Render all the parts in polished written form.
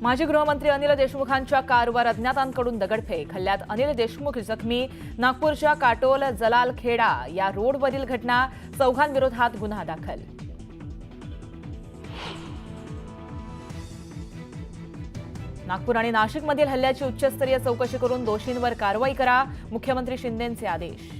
माजी गृहमंत्री अनिल देशमुखांच्या कारवर अज्ञातांकडून दगडफेक हल्ल्यात अनिल देशमुख जखमी। नागपूरच्या काटोल जलालखेडा या रोडवरील घटना। चौघांविरोधात गुन्हा दाखल। नागपूर आणि नाशिकमधील हल्ल्याची उच्चस्तरीय चौकशी करून दोषींवर कारवाई करा, मुख्यमंत्री शिंदेंचे आदेश।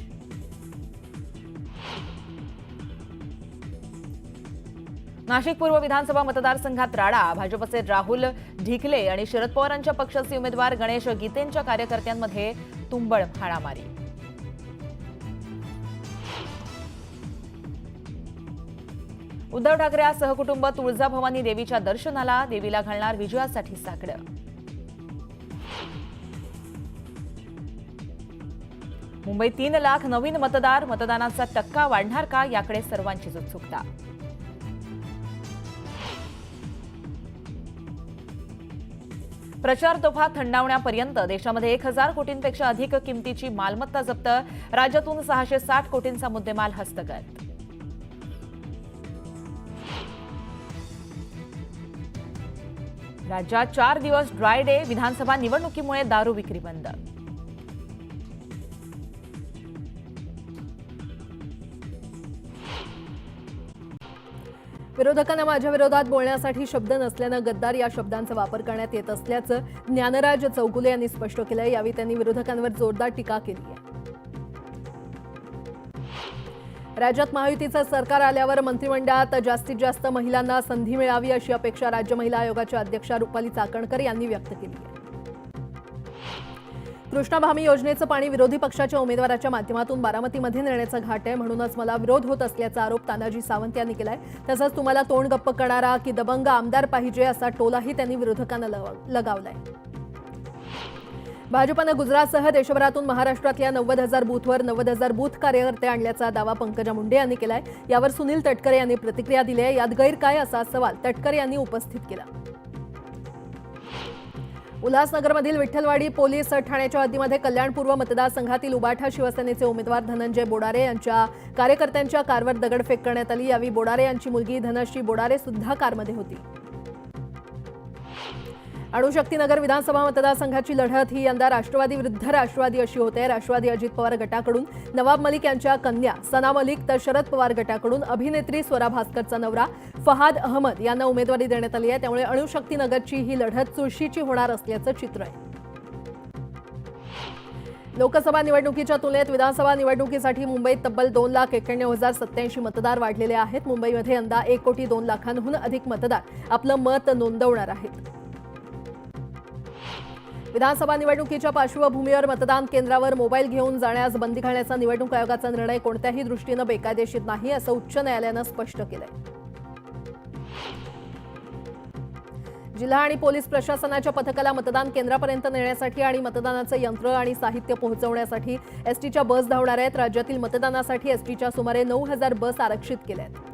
नाशिक पूर्व विधानसभा मतदारसंघात राडा। भाजपचे राहुल ढिकले आणि शरद पवारांच्या पक्षाचे उमेदवार गणेश गीतेंच्या कार्यकर्त्यांमध्ये तुंबळ हाणामारी। उद्धव ठाकरे आज सहकुटुंब तुळजाभवानी देवीच्या दर्शनाला। देवीला घालणार विजयासाठी साकडं। मुंबईत 3 लाख नवीन मतदार। मतदानाचा टक्का वाढणार का, याकडे सर्वांचीच उत्सुकता। प्रचार तोफा थंडावण्यापर्यंत देशामध्ये 1000 कोटींपेक्षा अधिक किमतीची मालमत्ता जप्त। राज्यातून 660 कोटींचा मुद्देमाल हस्तगत। राज्यात 4 दिवस ड्राय डे। विधानसभा निवडणुकीमुळे दारू विक्री बंद। विरोधकांना माझ्या विरोधात बोलण्यासाठी शब्द नसल्यानं गद्दार या शब्दांचा वापर करण्यात येत असल्याचं ज्ञानराज चौगुले यांनी स्पष्ट केलं। यावेळी त्यांनी विरोधकांवर जोरदार टीका केली आहे। राज्यात महायुतीचं सरकार आल्यावर मंत्रिमंडळात जास्तीत जास्त महिलांना संधी मिळावी अशी अपेक्षा राज्य महिला आयोगाच्या अध्यक्षा रुपाली चाकणकर यांनी व्यक्त केली आहे। कृष्णा भामी योजनेचं पाणी विरोधी पक्षाच्या उमेदवाराच्या माध्यमातून बारामतीमध्ये नेण्याचा घाट आहे, म्हणूनच मला विरोध होत असल्याचा आरोप तानाजी सावंत यांनी केलाय। तसंच तुम्हाला तोंड गप्प करणारा की दबंग आमदार पाहिजे असा टोलाही त्यांनी विरोधकांना लगावलाय। भाजपनं गुजरातसह देशभरातून महाराष्ट्रातल्या 90,000 बूथवर 90,000 बूथ कार्यकर्ते आणल्याचा दावा पंकजा मुंडे यांनी केलाय। यावर सुनील तटकरे यांनी प्रतिक्रिया दिली आहे। यात गैर काय असा सवाल तटकरे यांनी उपस्थित केला। उल्हासनगरमधील विठ्ठलवाडी पोलीस ठाण्याच्या हद्दीमध्ये कल्याणपूर्व मतदारसंघातील उबाठा शिवसेनेचे उमेदवार धनंजय बोडारे यांच्या कार्यकर्त्यांच्या कारवर दगडफेक करण्यात आली। यावेळी बोडारे यांची मुलगी धनश्री बोडारे सुद्धा कारमध्ये होती। अणुशक्तीनगर विधानसभा मतदारसंघाची लढत ही यंदा राष्ट्रवादी विरुद्ध राष्ट्रवादी अशी होते। राष्ट्रवादी अजित पवार गटाकडून नवाब मलिक यांच्या कन्या सना मलिक तर शरद पवार गटाकडून अभिनेत्री स्वरा भास्करचा नवरा फहाद अहमद यांना उमेदवारी देण्यात आली आहे। त्यामुळे अणुशक्तीनगरची ही लढत चुरशीची होणार असल्याचं चित्र आहे। लोकसभा निवडणुकीच्या तुलनेत विधानसभा निवडणुकीसाठी मुंबईत तब्बल 2,91,087 मतदार वाढलेले आहेत। मुंबईमध्ये यंदा 1,02,00,000हून अधिक मतदार आपलं मत नोंदवणार आहेत। विधानसभा निवडणुकीच्या पार्श्वभूमीवर मतदान केंद्रावर मोबाईल घेऊन जाण्यास बंदी घालण्याचा निवडणूक आयोगाचा निर्णय कोणत्याही दृष्टीनं बेकायदेशीर नाही असं उच्च न्यायालयानं स्पष्ट केलंय। जिल्हा आणि पोलीस प्रशासनाच्या पथकाला मतदान केंद्रापर्यंत नेण्यासाठी आणि मतदानाचं यंत्र आणि साहित्य पोहोचवण्यासाठी एसटीच्या बस धावणार आहेत। राज्यातील मतदानासाठी एसटीच्या सुमारे 9,000 बस आरक्षित केल्या आहेत।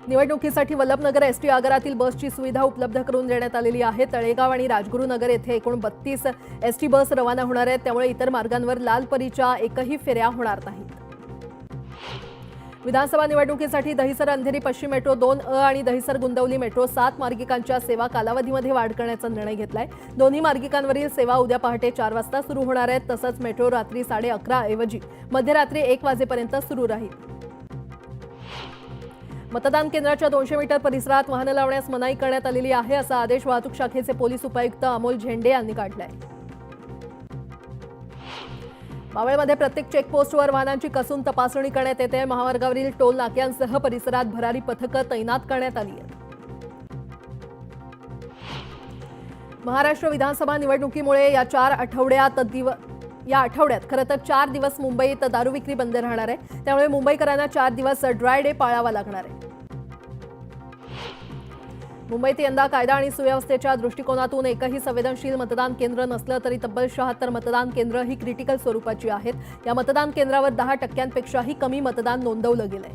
निवडणुकीसाठी वल्लभनगर एसटी आगारातील बसची सुविधा उपलब्ध करून देण्यात आलेली आहे। तळेगाव आणि राजगुरुनगर येथे एकूण 32 एसटी बस रवाना होणार आहेत। त्यामुळे इतर मार्गांवर लालपरीच्या एकही फेऱ्या होणार नाहीत। विधानसभा निवडणुकीसाठी दहिसर अंधेरी पश्चिम मेट्रो 2A आणि दहिसर गुंदवली मेट्रो 7 मार्गिकांच्या सेवा कालावधीमध्ये वाढ करण्याचा निर्णय घेतलाय। दोन्ही मार्गिकांवरील सेवा उद्या पहाटे 4 वाजता सुरू होणार आहेत। तसंच मेट्रो रात्री 11:30 ऐवजी मध्यरात्री 1 वाजेपर्यंत सुरू राहील। मतदान केंद्राच्या 200 मीटर परिसरात वाहनं लावण्यास मनाई करण्यात आलेली आहे असा आदेश वाहतूक शाखेचे पोलीस उपायुक्त अमोल झेंडे यांनी काढलाय। मावळमध्ये प्रत्येक चेकपोस्टवर वाहनांची कसून तपासणी करण्यात येते। महामार्गावरील टोल नाक्यांसह परिसरात भरारी पथकं तैनात करण्यात आली आहेत। महाराष्ट्र विधानसभा निवडणुकीमुळे या आठवड्यात खरं तर 4 दिवस मुंबईत दारू विक्री बंद राहणार आहे। त्यामुळे मुंबईकरांना 4 दिवस ड्राय डे पाळावा लागणार आहे। मुंबईत यंदा कायदा आणि सुव्यवस्थेच्या दृष्टिकोनातून एकही संवेदनशील मतदान केंद्र नसलं तरी तब्बल 76 मतदान केंद्र ही क्रिटिकल स्वरूपाची आहेत। या मतदान केंद्रावर 10%पेक्षाही कमी मतदान नोंदवलं गेलंय।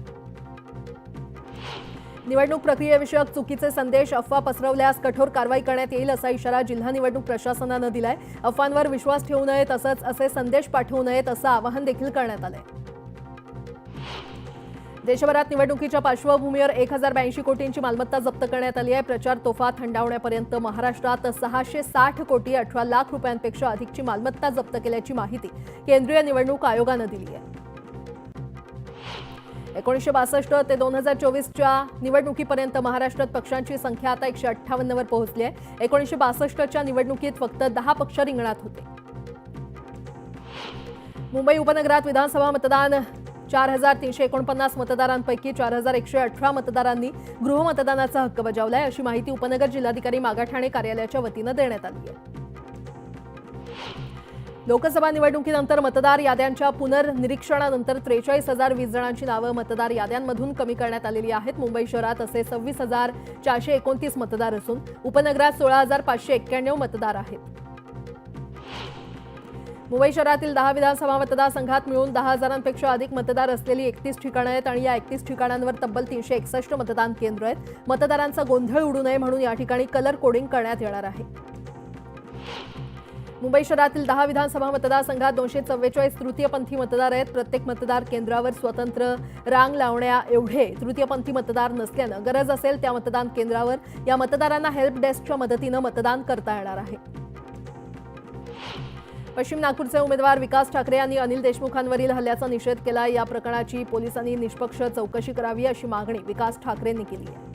निवडणूक प्रक्रियेविषयक चुकीचे संदेश अफवा पसरवल्यास कठोर कारवाई करण्यात येईल असा इशारा जिल्हा निवडणूक प्रशासनानं दिलाय। अफवांवर विश्वास ठेवू नये तसंच असे संदेश पाठवू नयेत असं आवाहन देखील करण्यात आलंय। देशभरात निवडणुकीच्या पार्श्वभूमीवर 1082 कोटींची मालमत्ता जप्त करण्यात आली आहे. प्रचार तोफा थंडावण्यापर्यंत महाराष्ट्रात 660 कोटी 18 लाख रुपयांपेक्षा अधिकची मालमत्ता जप्त केल्याची माहिती केंद्रीय निवडणूक आयोगानं दिली आहे. 1962 ते 2024च्या निवडणुकीपर्यंत महाराष्ट्रात पक्षांची संख्या आता 158 वर पोहोचली आहे. 1962च्या निवडणुकीत फक्त 10 पक्ष रिंगणात होते. मुंबई उपनगरात विधानसभा मतदान 4349 मतदारांपैकी 4118 मतदारांनी गृहमतदानाचा हक्क बजावलाय, अशी माहिती उपनगर जिल्हाधिकारी मागाठाणे कार्यालयाच्या वतीनं देण्यात आली आहे. लोकसभा निवडणुकीनंतर मतदार याद्यांच्या पुनर्निरीक्षणानंतर 43,020 जणांची नावं मतदार याद्यांमधून कमी करण्यात आलेली आहेत. मुंबई शहरात असे 26,429 मतदार असून उपनगरात 16,591 मतदार आहेत. मुंबई शहरातील 10 विधानसभा मतदारसंघात मिळून 10,000पेक्षा अधिक मतदार असलेली 31 ठिकाणं आहेत आणि या 31 ठिकाणांवर तब्बल 361 मतदान केंद्र आहेत. मतदारांचा गोंधळ उडू नये म्हणून या ठिकाणी कलर कोडिंग करण्यात येणार आहे. मुंबई शहरातील 10 विधानसभा मतदारसंघात 244 तृतीयपंथी मतदार आहेत. प्रत्येक मतदार केंद्रावर स्वतंत्र रांग लावण्या एवढे तृतीयपंथी मतदार नसल्यानं गरज असेल त्या मतदान केंद्रावर या मतदारांना हेल्प डेस्कच्या मदतीनं मतदान करता येणार आहे. पश्चिम नागपूरचे उमेदवार विकास ठाकरे यांनी अनिल देशमुखांवरील हल्ल्याचा निषेध केला. या प्रकरणाची पोलिसांनी निष्पक्ष चौकशी करावी अशी मागणी विकास ठाकरेंनी केली आहे.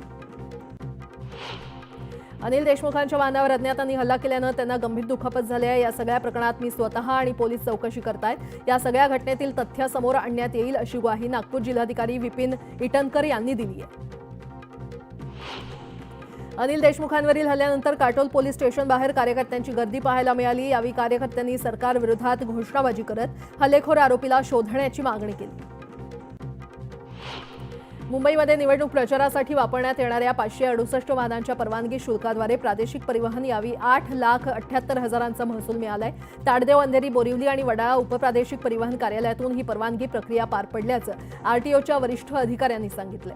अनिल देशमुखांच्या वाहनावर अज्ञातांनी हल्ला केल्यानं त्यांना गंभीर दुखापत झाली आहे. या सगळ्या प्रकरणात मी स्वतः आणि पोलीस चौकशी करतायत. या सगळ्या घटनेतील तथ्य समोर आणण्यात येईल अशी ग्वाही नागपूर जिल्हाधिकारी विपिन इटनकर यांनी दिली आहे. अनिल देशमुखांवरील हल्ल्यानंतर काटोल पोलीस स्टेशन बाहेर कार्यकर्त्यांची गर्दी पाहायला मिळाली. यावेळी कार्यकर्त्यांनी सरकारविरोधात घोषणाबाजी करत हल्लेखोर आरोपीला शोधण्याची मागणी केली. मुंबईमध्ये निवडणूक प्रचारासाठी वापरण्यात येणाऱ्या 568 वाहनांच्या परवानगी शुल्काद्वारे प्रादेशिक परिवहन यावेळी 8,78,000चा महसूल मिळालाय. ताडदेव, अंधेरी, बोरिवली आणि वडाळा उपप्रादेशिक परिवहन कार्यालयातून ही परवानगी प्रक्रिया पार पडल्याचं आरटीओच्या वरिष्ठ अधिकाऱ्यांनी सांगितलंय.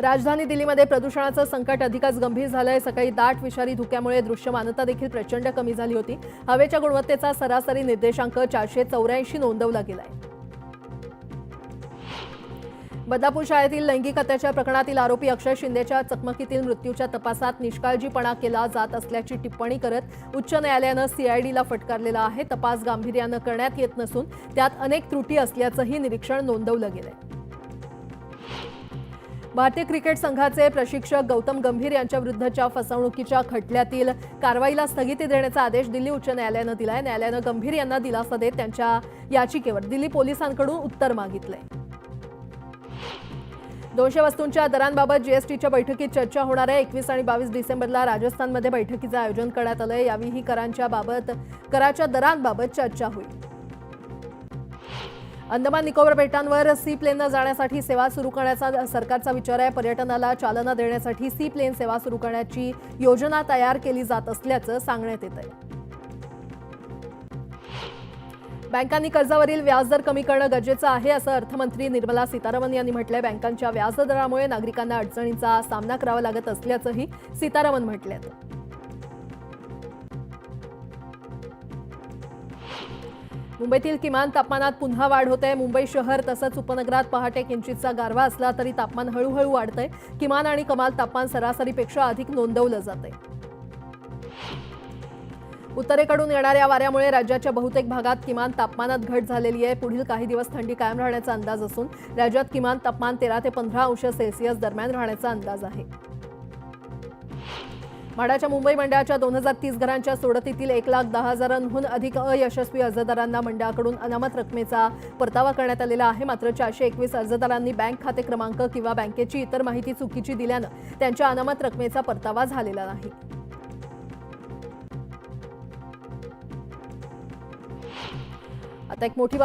राजधानी दिल्लीमध्ये प्रदूषणाचं संकट अधिकच गंभीर झालंय. सकाळी दाट विषारी धुक्यामुळे दृश्यमानता देखील प्रचंड कमी झाली होती. हवेच्या गुणवत्तेचा सरासरी निर्देशांक 484 नोंदवला गेलाय. बदलापूर शाळेतील लैंगिक अत्याचार प्रकरणातील आरोपी अक्षय शिंदेच्या चकमकीतील मृत्यूच्या तपासात निष्काळजीपणा केला जात असल्याची टिप्पणी करत उच्च न्यायालयानं सीआयडीला फटकारलेला आहे. तपास गांभीर्यानं करण्यात येत नसून त्यात अनेक त्रुटी असल्याचंही निरीक्षण नोंदवलं गेलंय. भारतीय क्रिकेट संघाचे प्रशिक्षक गौतम गंभीर यांच्याविरुद्धच्या फसवणुकीच्या खटल्यातील कारवाईला स्थगिती देण्याचा आदेश दिल्ली उच्च न्यायालयानं दिलाय. न्यायालयानं गंभीर यांना दिलासा देत त्यांच्या याचिकेवर दिल्ली पोलिसांकडून उत्तर मागितलंय. 200 वस्तूंच्या दरांबाबत जीएसटीच्या बैठकीत चर्चा होणार आहे. 21 आणि 22 डिसेंबरला राजस्थानमध्ये बैठकीचं आयोजन करण्यात आलंय. यावेळी ही कराच्या दरांबाबत चर्चा होईल. अंदमान निकोबार बेटांवर सी प्लेननं जाण्यासाठी सेवा सुरू करण्याचा सरकारचा विचार आहे. पर्यटनाला चालना देण्यासाठी सी प्लेन सेवा सुरू करण्याची योजना तयार केली जात असल्याचं सांगण्यात येत आहे. बँकांनी कर्जावरील व्याजदर कमी करणं गरजेचं आहे असं अर्थमंत्री निर्मला सीतारामन यांनी म्हटलंय. बँकांच्या व्याजदरामुळे नागरिकांना अडचणींचा सामना करावा लागत असल्याचंही सीतारामन म्हटलंय. मुंबईतील किमान तापमानात पुन्हा वाढ होते. मुंबई शहर तसंच उपनगरात पहाटे किंचितचा गारवा असला तरी तापमान हळूहळू वाढतंय. किमान आणि कमाल तापमान सरासरीपेक्षा अधिक नोंदवलं जातंय. उत्तरेकडून येणाऱ्या वाऱ्यामुळे राज्याच्या बहुतेक भागात किमान तापमानात घट झालेली आहे. पुढील काही दिवस थंडी कायम राहण्याचा अंदाज असून राज्यात किमान तापमान 13 ते 15 अंश सेल्सिअस दरम्यान राहण्याचा अंदाज आहे. म्हाडाच्या मुंबई मंडळाच्या 2030 घरांच्या सोडतीतील 1,10,000हून अधिक अयशस्वी अर्जदारांना मंडळाकडून अनामत रकमेचा परतावा करण्यात आलेला आहे. मात्र 421 अर्जदारांनी बँक खाते क्रमांक किंवा बँकेची इतर माहिती चुकीची दिल्यानं त्यांच्या अनामत रकमेचा परतावा झालेला नाही. आता एक मोठी